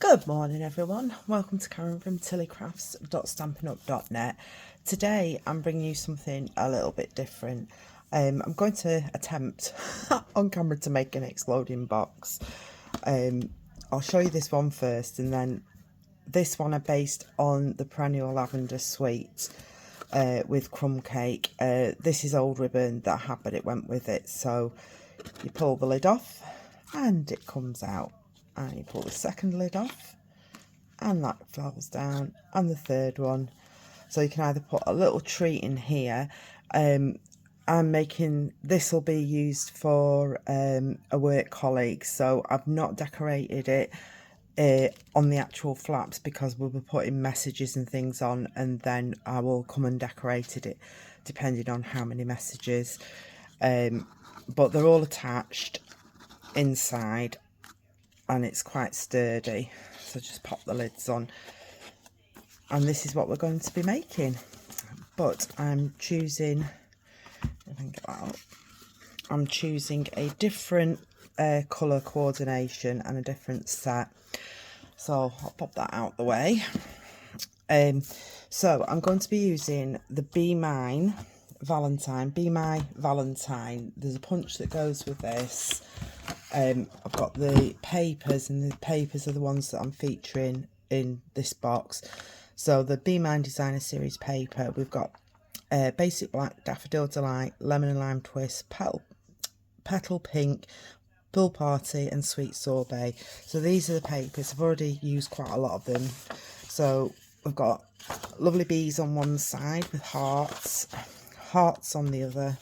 Good morning everyone, welcome to Karen from tillycrafts.stampinup.net. Today I'm bringing you something a little bit different. I'm going to attempt on camera to make an exploding box. I'll show you this one first, and then this one I based on the perennial lavender sweet with crumb cake. This is old ribbon that I had, but it went with it. So you pull the lid off and it comes out. And you pull the second lid off and that falls down, and the third one. So you can either put a little treat in here. I'm making, this will be used for a work colleague, so I've not decorated it on the actual flaps because we'll be putting messages and things on, and then I will come and decorated it depending on how many messages. But they're all attached inside and it's quite sturdy, so just pop the lids on, and this is what we're going to be making. But I'm choosing, I can get that out. I'm choosing a different colour coordination and a different set, so I'll pop that out the way. So I'm going to be using the Be My Valentine. There's a punch that goes with this. I've got the papers, and the papers are the ones that I'm featuring in this box. So the Be Mine Designer Series paper, we've got Basic Black, Daffodil Delight, Lemon and Lime Twist, Petal Pink, Pool Party and Sweet Sorbet. So these are the papers. I've already used quite a lot of them. So we've got lovely bees on one side with hearts on the other,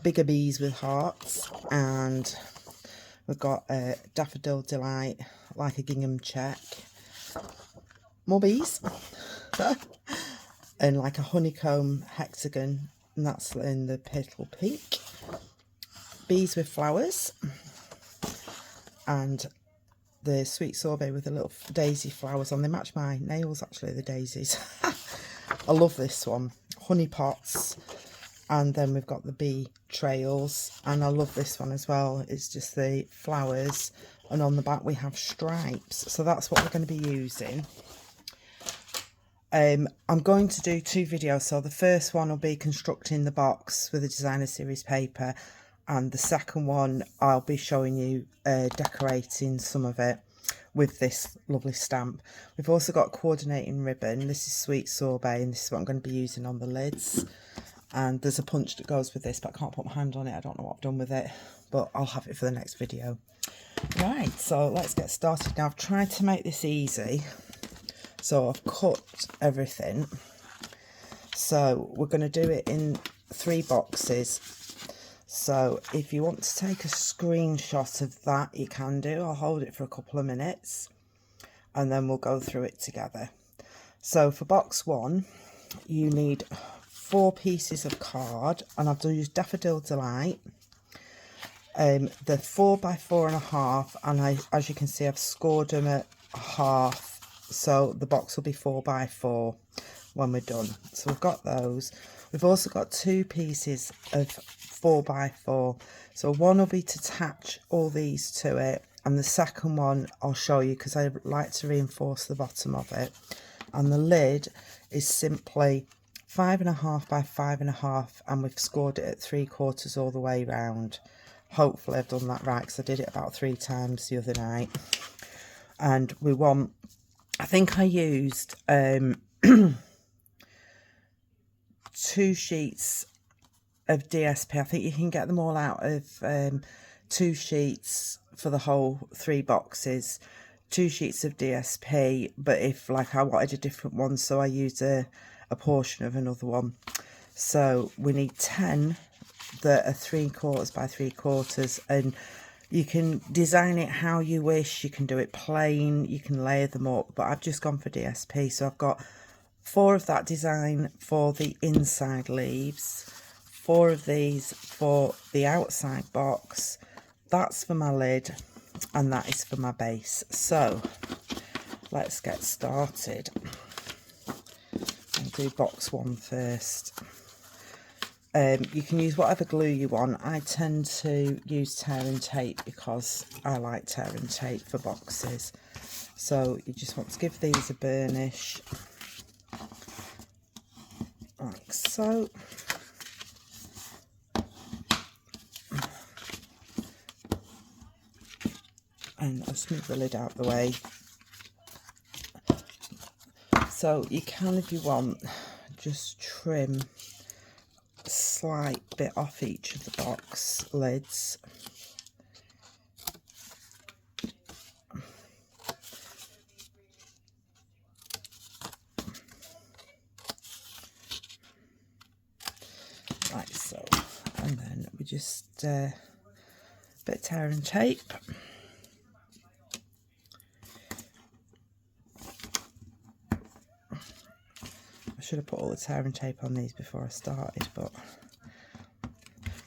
bigger bees with hearts, and we've got Daffodil Delight, like a gingham check, more bees, and like a honeycomb hexagon, and that's in the Petal Pink, bees with flowers, and the Sweet Sorbet with the little daisy flowers on. They match my nails actually, the daisies. I love this one. Honey pots, and then we've got the bee trails, and I love this one as well. It's just the flowers, and on the back we have stripes. So that's what we're going to be using. I'm going to do two videos. So the first one will be constructing the box with the designer series paper, and the second one I'll be showing you decorating some of it with this lovely stamp. We've also got coordinating ribbon. This is Sweet Sorbet, and this is what I'm going to be using on the lids. And there's a punch that goes with this, but I can't put my hand on it. I don't know what I've done with it, but I'll have it for the next video. Right, so let's get started. Now I've tried to make this easy, so I've cut everything. So we're going to do it in 3 boxes. So if you want to take a screenshot of that, you can do. I'll hold it for a couple of minutes and then we'll go through it together. So for box 1, you need 4 pieces of card, and I've used Daffodil Delight. They're 4x4.5, and as you can see, I've scored them at half, so the box will be 4x4 when we're done. So we've got those. We've also got 2 pieces of 4x4, so one will be to attach all these to it, and the second one I'll show you because I like to reinforce the bottom of it. And the lid is simply 5.5 by 5.5, and we've scored it at 3/4 all the way round. Hopefully I've done that right, because I did it about 3 times the other night. And we want, I think I used 2 sheets of DSP. I think you can get them all out of 2 sheets for the whole 3 boxes. 2 sheets of DSP, but if like I wanted a different one, so I used a portion of another one. So we need 10 that are 3/4 by 3/4, and you can design it how you wish. You can do it plain, you can layer them up, but I've just gone for DSP. So I've got 4 of that design for the inside leaves, 4 of these for the outside box, that's for my lid, and that is for my base. So let's get started. I'll do box 1 first. You can use whatever glue you want. I tend to use tearing tape because I like tearing tape for boxes. So you just want to give these a burnish, like so. And I'll smooth the lid out the way. So you can, if you want, just trim a slight bit off each of the box lids. Like so. And then we just bit of tearing tape. I should have put all the tearing tape on these before I started, but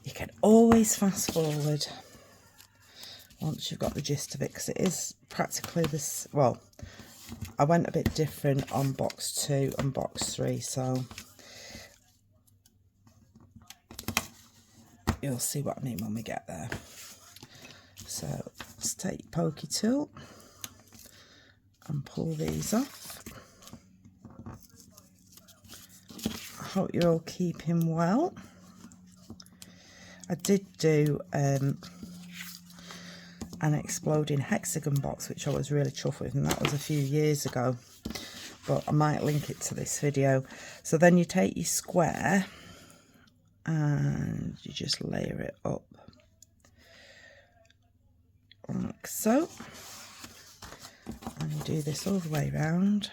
you can always fast forward once you've got the gist of it, because it is practically this. Well, I went a bit different on box 2 and box 3, so you'll see what I mean when we get there. So let's take your pokey tool and pull these off. I hope you're all keeping well. I did do an exploding hexagon box, which I was really chuffed with, and that was a few years ago, but I might link it to this video. So then you take your square and you just layer it up like so, and you do this all the way around.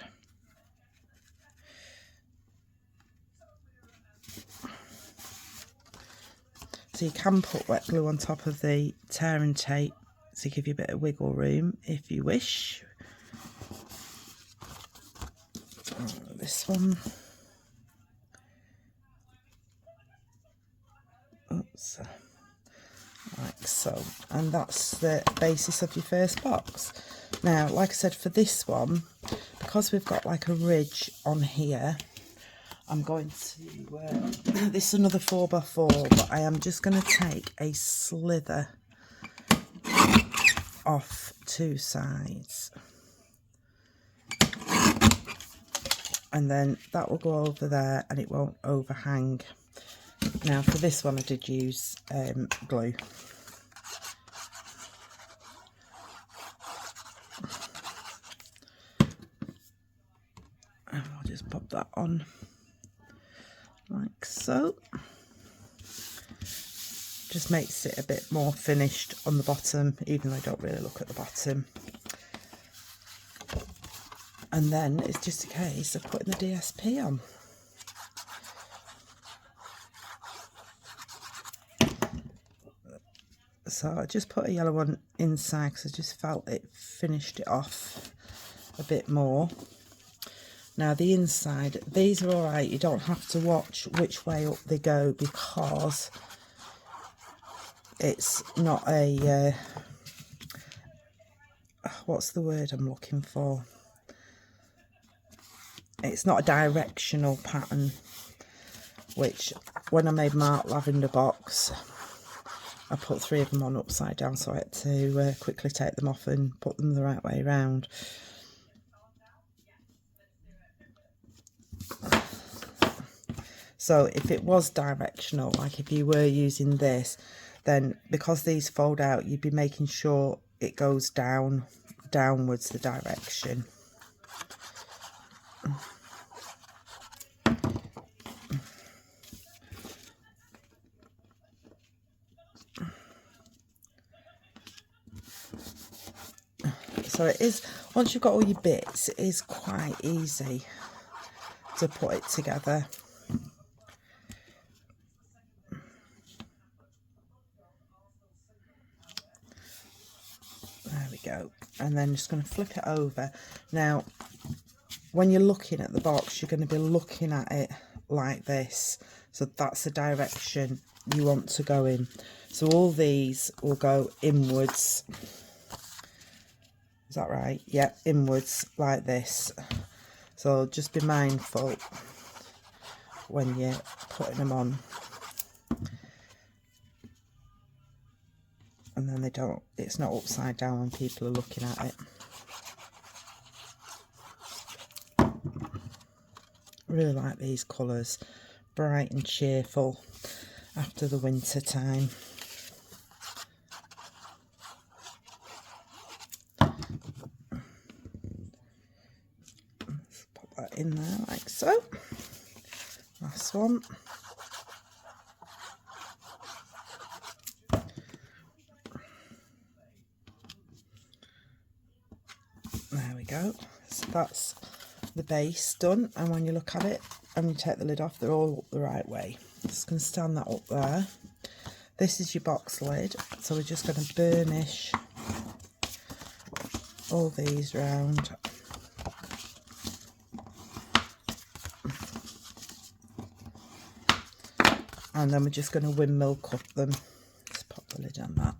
So you can put wet glue on top of the tearing tape to give you a bit of wiggle room if you wish. This one. Oops. Like so. And that's the basis of your first box. Now, like I said, for this one, because we've got like a ridge on here, I'm going to, this is another 4x4, but I am just going to take a slither off 2 sides. And then that will go over there and it won't overhang. Now for this one I did use glue. And I'll just pop that on. Like so. Just makes it a bit more finished on the bottom, even though I don't really look at the bottom. And then it's just a case of putting the DSP on. So I just put a yellow one inside because I just felt it finished it off a bit more. Now the inside, these are alright, you don't have to watch which way up they go because it's not a, what's the word I'm looking for? It's not a directional pattern, which when I made my lavender box, I put 3 of them on upside down, so I had to quickly take them off and put them the right way around. So if it was directional, like if you were using this, then because these fold out, you'd be making sure it goes downwards the direction. So it is, once you've got all your bits, it is quite easy to put it together. There we go. And then just going to flip it over. Now, when you're looking at the box, you're going to be looking at it like this. So that's the direction you want to go in. So all these will go inwards. Is that right? Yep, inwards like this. So just be mindful when you're putting them on. they don't, it's not upside down when people are looking at it. Really like these colours, bright and cheerful after the winter time. Let's pop that in there like so. Last one. There we go. So that's the base done, and when you look at it and you take the lid off, they're all up the right way. Just going to stand that up there. This is your box lid, so we're just going to burnish all these round. And then we're just going to windmill cut them. Just pop the lid on that.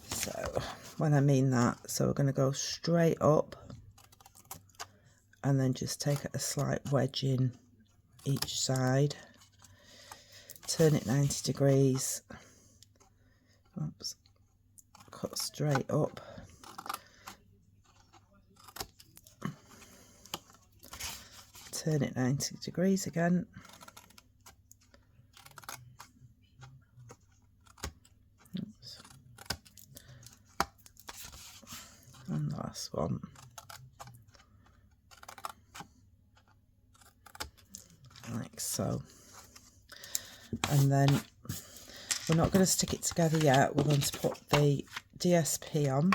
So when I mean that, so we're going to go straight up and then just take a slight wedge in each side, turn it 90 degrees, oops, cut straight up, turn it 90 degrees again, oops, and the last one. Like so. And then we're not going to stick it together yet, we're going to put the DSP on.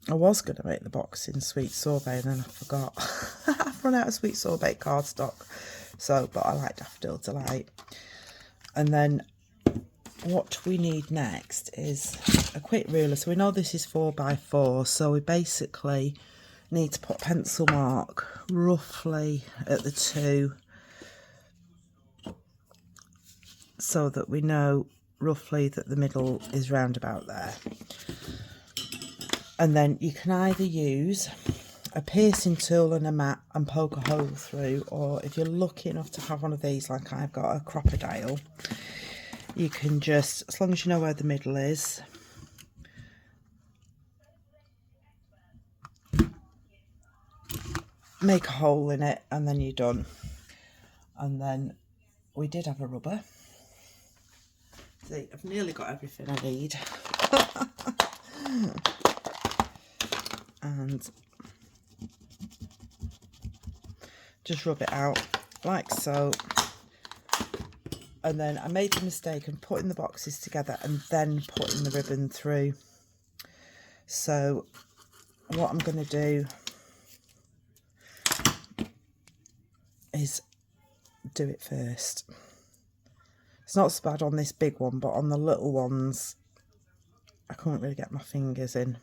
I was going to make the box in sweet sorbet and then I forgot. I've run out of sweet sorbet cardstock, so, but I like Daffodil Delight. And then what we need next is a quick ruler. So we know this is 4x4, so we basically need to put a pencil mark roughly at the 2 so that we know roughly that the middle is round about there. And then you can either use a piercing tool and a mat and poke a hole through, or if you're lucky enough to have one of these like I've got, a crocodile, you can just, as long as you know where the middle is, make a hole in it and then you're done. And then we did have a rubber. See, I've nearly got everything I need. And just rub it out like so. And then I made the mistake of putting the boxes together and then putting the ribbon through. So what I'm going to do is do it first. It's not so bad on this big one, but on the little ones I couldn't really get my fingers in.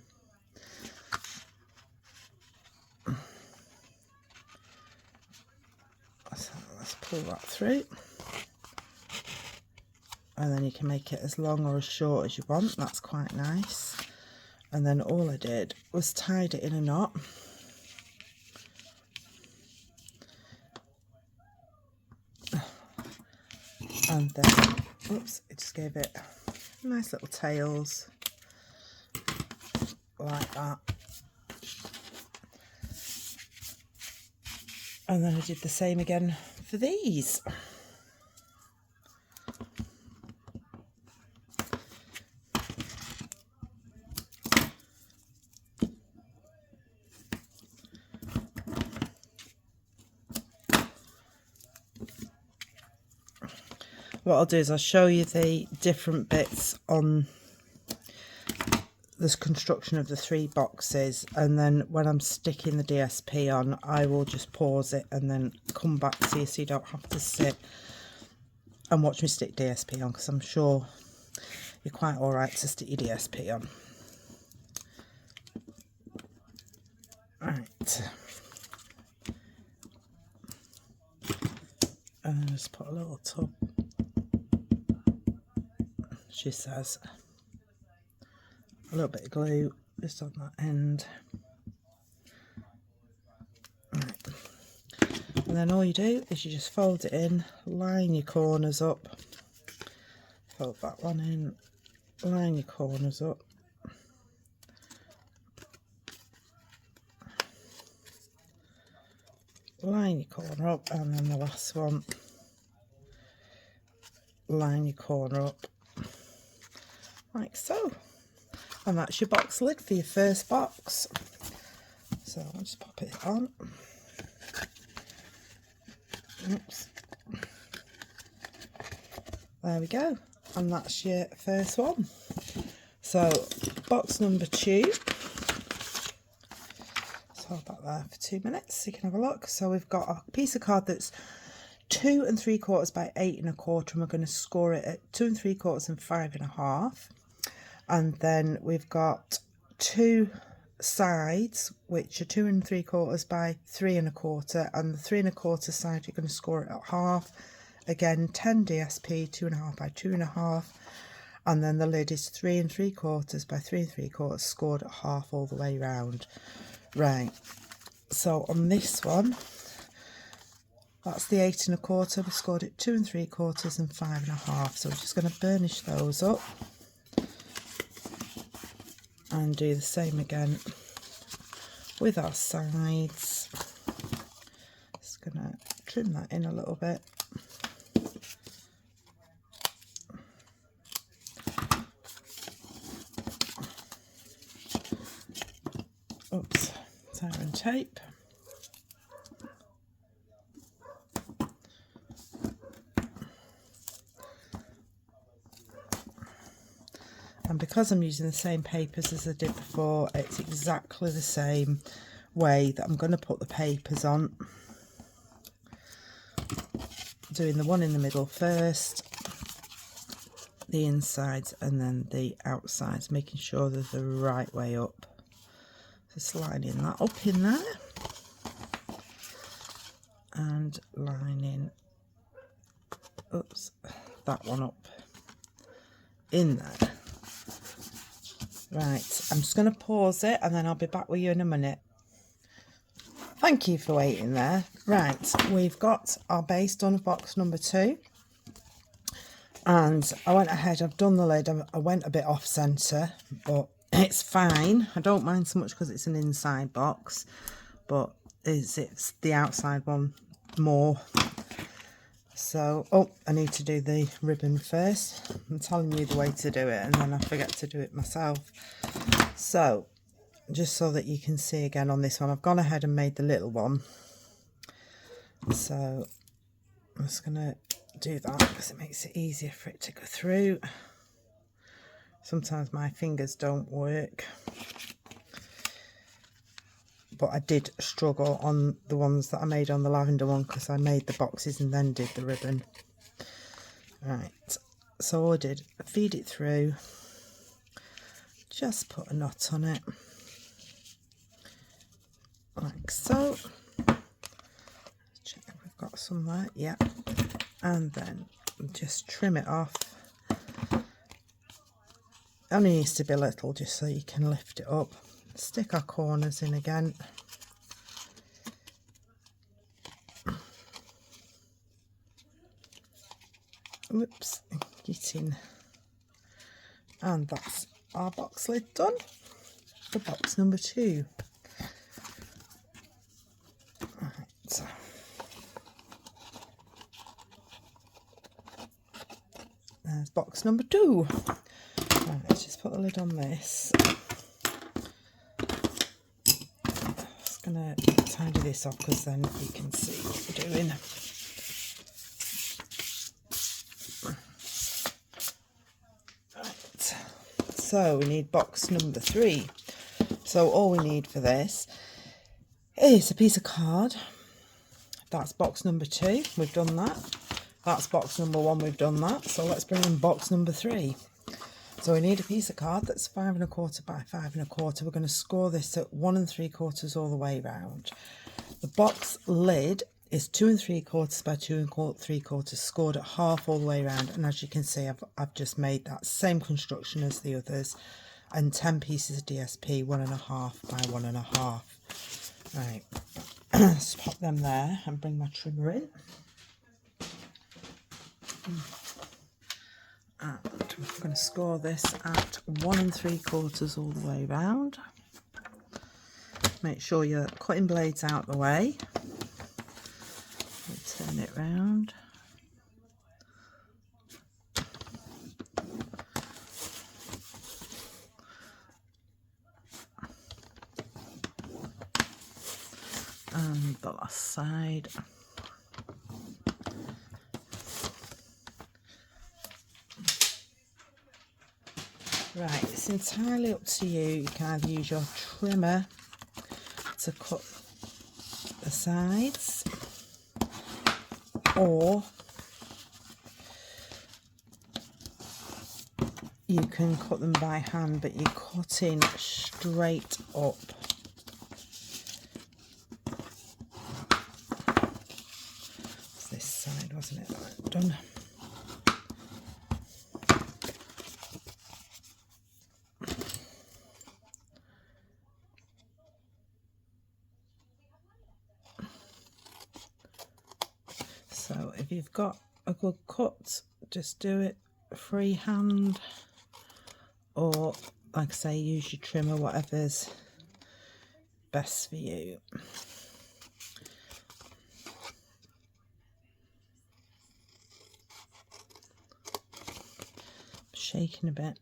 So let's pull that through. And then you can make it as long or as short as you want. That's quite nice. And then all I did was tied it in a knot. And then, oops, it just gave it nice little tails like that. And then I did the same again for these. What I'll do is I'll show you the different bits on this construction of the 3 boxes, and then when I'm sticking the DSP on I will just pause it and then come back to you so you don't have to sit and watch me stick DSP on, because I'm sure you're quite alright to stick your DSP on. Right, and then just put a little tub, she says, a little bit of glue just on that end. Right. And then all you do is you just fold it in, line your corners up, fold that one in, line your corners up, line your corner up, and then the last one, line your corner up like so. And that's your box lid for your first box. So I'll just pop it on. Oops. There we go. And that's your first one. So box number 2. Let's hold that there for 2 minutes so you can have a look. So we've got a piece of card that's 2 3/4 by 8 1/4, and we're going to score it at 2 3/4 and 5 1/2. And then we've got 2 sides which are 2 3/4 by 3 1/4, and the 3 1/4 side you're going to score it at half. Again, 10 DSP, 2 1/2 by 2 1/2, and then the lid is 3 3/4 by 3 3/4, scored at half all the way round. Right, so on this one, that's the 8 1/4, we scored it 2 3/4 and 5 1/2. So we're just going to burnish those up and do the same again with our sides. Just going to trim that in a little bit. Oops, iron tape. And because I'm using the same papers as I did before, it's exactly the same way that I'm going to put the papers on. Doing the one in the middle first, the insides, and then the outsides, making sure they're the right way up. Just lining that up in there. And lining, oops, that one up in there. Right, I'm just going to pause it and then I'll be back with you in a minute. Thank you for waiting there. Right, we've got our base done of box number 2. And I went ahead, I've done the lid, I went a bit off centre, but it's fine. I don't mind so much because it's an inside box, but it's the outside one more. So, oh, I need to do the ribbon first. I'm telling you the way to do it and then I forget to do it myself. So, just so that you can see again on this one, I've gone ahead and made the little one. So, I'm just going to do that because it makes it easier for it to go through. Sometimes my fingers don't work. But I did struggle on the ones that I made on the lavender one because I made the boxes and then did the ribbon. Right, so all I did, feed it through, just put a knot on it, like so. Check if we've got some there, yeah. And then just trim it off. Only needs to be a little just so you can lift it up. Stick our corners in again. Whoops, getting. And that's our box lid done for box number 2. Right. There's box number 2. Right, let's just put the lid on this. Just gonna tidy this off because then you can see what we're doing. Right, so we need box number 3. So all we need for this is a piece of card. That's box number 2, we've done that. That's box number 1, we've done that. So let's bring in box number 3. So we need a piece of card that's 5 1/4 by 5 1/4. We're going to score this at 1 3/4 all the way round. The box lid is 2 3/4 by 2 3/4, scored at half all the way round. And as you can see, I've just made that same construction as the others. and 10 pieces of DSP, 1.5 by 1.5. Right, let's pop them there and bring my trimmer in. And I'm going to score this at 1 3/4 all the way round. Make sure your cutting blade's out the way. Turn it round. And the last side. Right, it's entirely up to you. You can either use your trimmer to cut the sides, or you can cut them by hand, but you're cutting straight up. It's this side, wasn't it? Right, done. So if you've got a good cut, just do it freehand, or like I say, use your trimmer, whatever's best for you. Shaking a bit,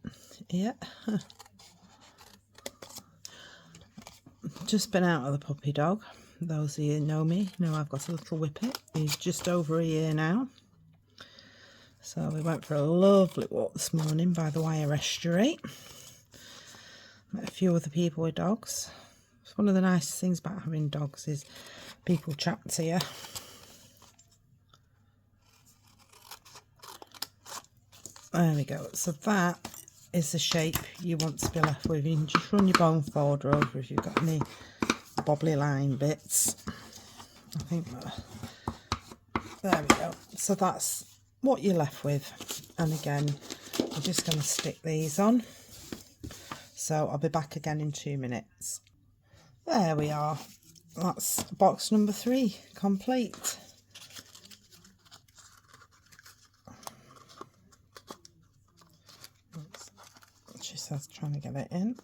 yeah. Just been out of the puppy dog. Those of you who know me know I've got a little whippet. He's just over a year now. So we went for a lovely walk this morning by the Wire Estuary. Met a few other people with dogs. It's one of the nicest things about having dogs is people chat to you. There we go. So that is the shape you want to be left with. You can just run your bone folder over if you've got any bobbly line bits. I think there we go. So that's what you're left with. And again, I'm just going to stick these on. So I'll be back again in 2 minutes. There we are. That's box number 3 complete. She says trying to get it in.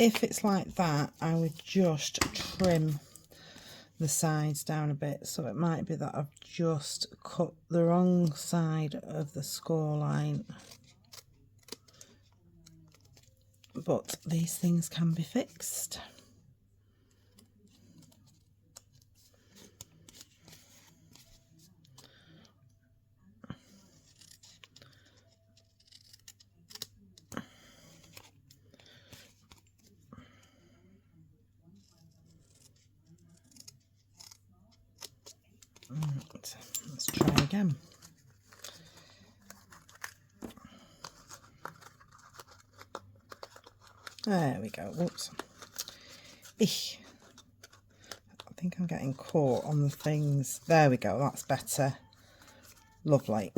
If it's like that, I would just trim the sides down a bit. So it might be that I've just cut the wrong side of the score line. But these things can be fixed. Right, let's try again. There we go. Whoops. I think I'm getting caught on the things. There we go. That's better. Lovely.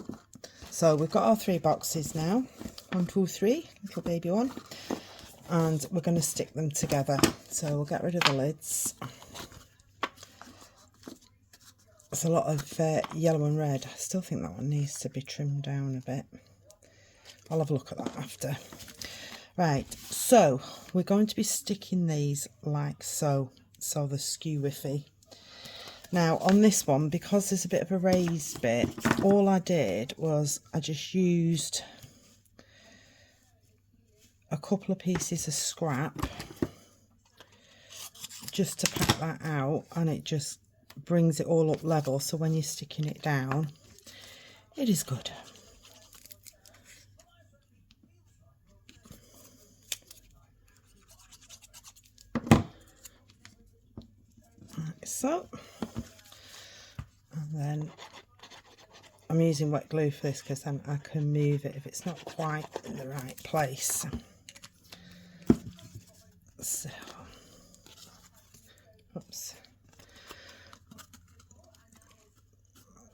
So we've got our 3 boxes now. 1, 2, 3. Little baby one. And we're going to stick them together. So we'll get rid of the lids. There's a lot of yellow and red. I still think that one needs to be trimmed down a bit. I'll have a look at that after. Right, so we're going to be sticking these like so. So they're skew-whiffy. Now on this one, because there's a bit of a raised bit, all I did was I just used a couple of pieces of scrap just to pack that out, and it just brings it all up level, so when you're sticking it down it is good. Like so. And then I'm using wet glue for this because then I can move it if it's not quite in the right place. So, oops.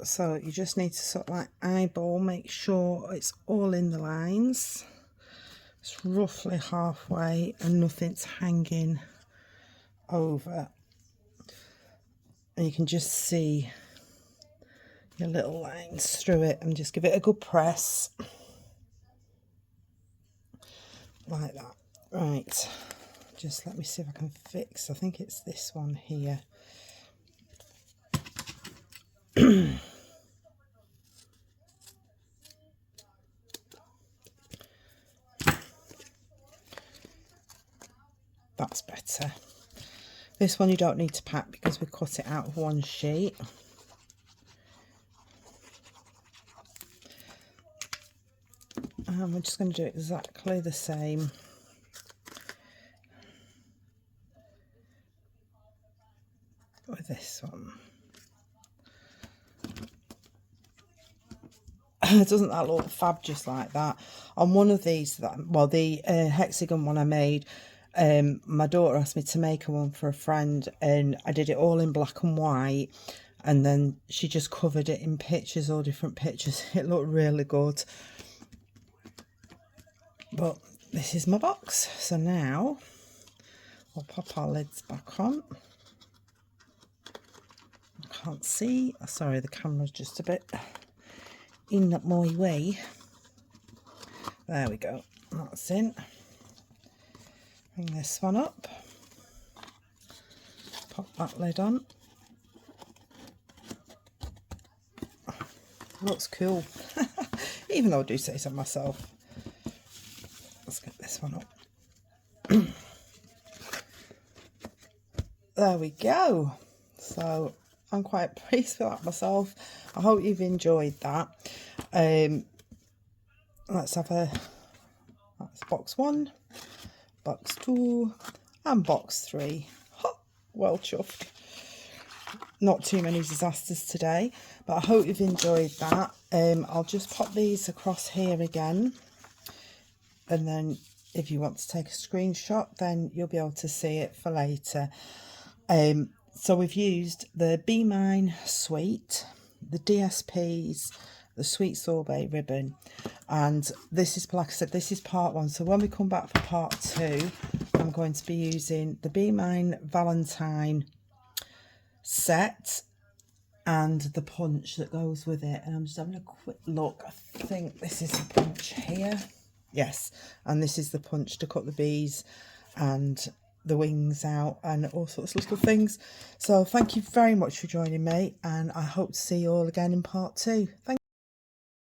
So you just need to sort of like eyeball, make sure it's all in the lines. It's roughly halfway and nothing's hanging over. And you can just see your little lines through it, and just give it a good press. Like that. Right. Just let me see if I can fix. I think it's this one here. That's better. This one you don't need to pack because we cut it out of one sheet. And we're just going to do exactly the same. With this one. Doesn't that look fab just like that? On one of these, well, the hexagon one I made, my daughter asked me to make her one for a friend, and I did it all in black and white, and then she just covered it in pictures, all different pictures. It looked really good. But this is my box, so now we'll pop our lids back on. I can't see, sorry, the camera's just a bit in my way. There we go, that's in. Bring this one up, pop that lid on. Looks cool, even though I do say so myself. Let's get this one up. There we go. So I'm quite pleased with that myself. I hope you've enjoyed that. Let's have that's box 1, box 2 and box 3. Well chuffed. Not too many disasters today, but I hope you've enjoyed that. I'll just pop these across here again, and then if you want to take a screenshot, then you'll be able to see it for later. So we've used the Be Mine Sweet, the DSPs, the Sweet Sorbet ribbon, and this is, like I said, this is part 1. So when we come back for part 2, I'm going to be using the Be Mine Valentine set and the punch that goes with it. And I'm just having a quick look. I think this is the punch here. Yes, and this is the punch to cut the bees and the wings out and all sorts of little things. So thank you very much for joining me, and I hope to see you all again in part 2. Thank you.